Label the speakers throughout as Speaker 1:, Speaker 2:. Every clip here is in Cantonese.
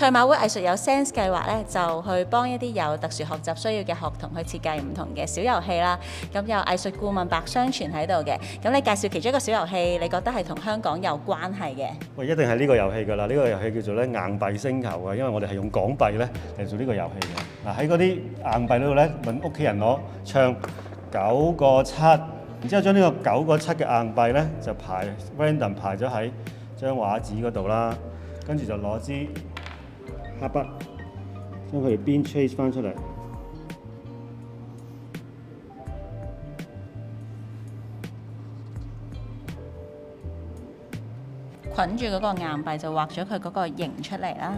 Speaker 1: 賽馬會藝術有 Sense 計劃咧，就去幫一啲有特殊學習需要嘅學童去設計唔同嘅小遊戲啦。咁有藝術顧問白雙全喺度嘅，咁你介紹其中一個小遊戲，你覺得係同香港有關係嘅？
Speaker 2: 喂，一定係呢個遊戲㗎啦！呢個遊戲叫做咧硬幣星球啊，因為我哋係用港幣咧嚟做呢個遊戲嘅。嗱，喺嗰啲硬幣嗰度咧，問屋企人攞唱9個7，然之後將呢個9個7嘅硬幣咧就random 排咗喺張畫紙嗰度啦，跟住就攞支黑筆將佢哋邊 trace 翻出嚟。
Speaker 1: 捆住嗰個硬幣就畫咗佢嗰個形出嚟啦。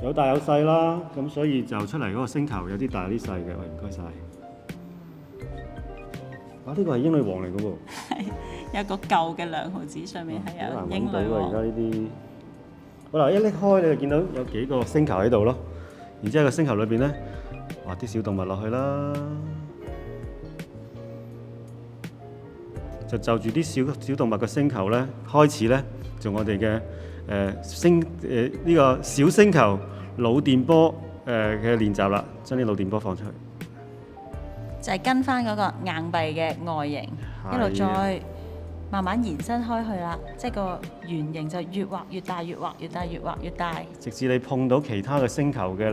Speaker 2: 有大有細啦，咁所以就出嚟嗰個星球有啲大有啲細嘅。喂，唔該晒。啊，呢個係英女王嚟嘅喎。
Speaker 1: 係有個舊嘅2毫紙上面係有英女王。
Speaker 2: 而家呢啲，好啦，一拎開你就見到有幾個星球喺度咯。然之後個星球裏邊咧，畫啲小動物落去啦。就住啲小動物嘅星球咧，開始咧做我哋嘅呢個小星球腦電波嘅練習啦，將啲腦電波放出去，
Speaker 1: 就係跟翻嗰個硬幣嘅外形，一路再慢慢延伸開去啦，即係個圓形就越畫越大，越畫越大，越畫越大，
Speaker 2: 直至你碰到其他嘅星球嘅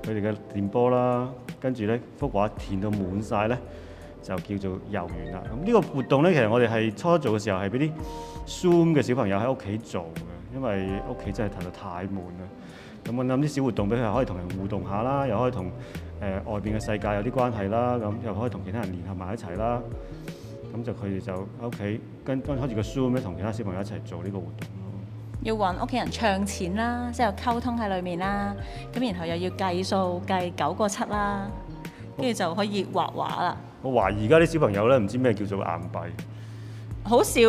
Speaker 2: 佢哋嘅電波啦，跟住咧幅畫填到滿晒咧，就叫做遊完啦。咁呢個活動咧，其實我哋係初做嘅時候係俾啲 Zoom 嘅小朋友喺屋企做嘅，因為屋企真係睇到太悶啦。咁我諗啲小活動俾佢可以同人互動下啦，又可以同外邊嘅世界有啲關係啦，咁又可以同其他人聯合埋一齊啦。咁就佢哋就喺屋企跟開住個 Zoom 咧，同其他小朋友一齊做呢個活動咯。
Speaker 1: 要揾屋企人唱錢啦，即係有溝通喺裏面啦。咁然後又要計數計9個7啦，跟住就可以畫畫啦。
Speaker 2: 我懷疑而家啲小朋友咧唔知咩叫做硬幣，
Speaker 1: 好少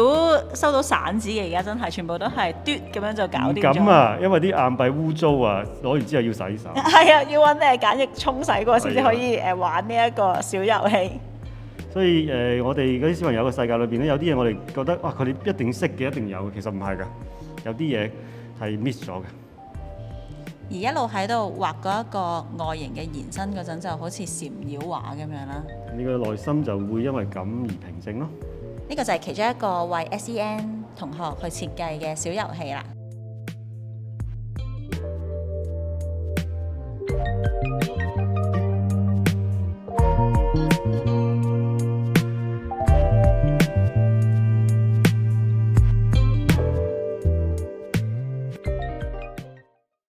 Speaker 1: 收到散紙嘅，而家真係全部都係嘟咁樣就搞掂咗。
Speaker 2: 咁啊，因為啲硬幣污糟啊，攞完之後要洗手。
Speaker 1: 係啊，要揾梘液沖洗過先至可以玩呢一個小遊戲。
Speaker 2: 所以我哋嗰啲小朋友嘅世界裏邊咧，有啲嘢我哋覺得哇，佢哋一定識嘅，一定有嘅，其實唔係㗎，有啲嘢係 miss 咗嘅。
Speaker 1: 而一路喺度畫嗰一個外形嘅延伸嗰陣，就好似禪繞畫咁樣啦。
Speaker 2: 你個內心就會因為咁而平靜咯。
Speaker 1: 呢個就係其中一個為 SEN 同學去設計嘅小遊戲啦。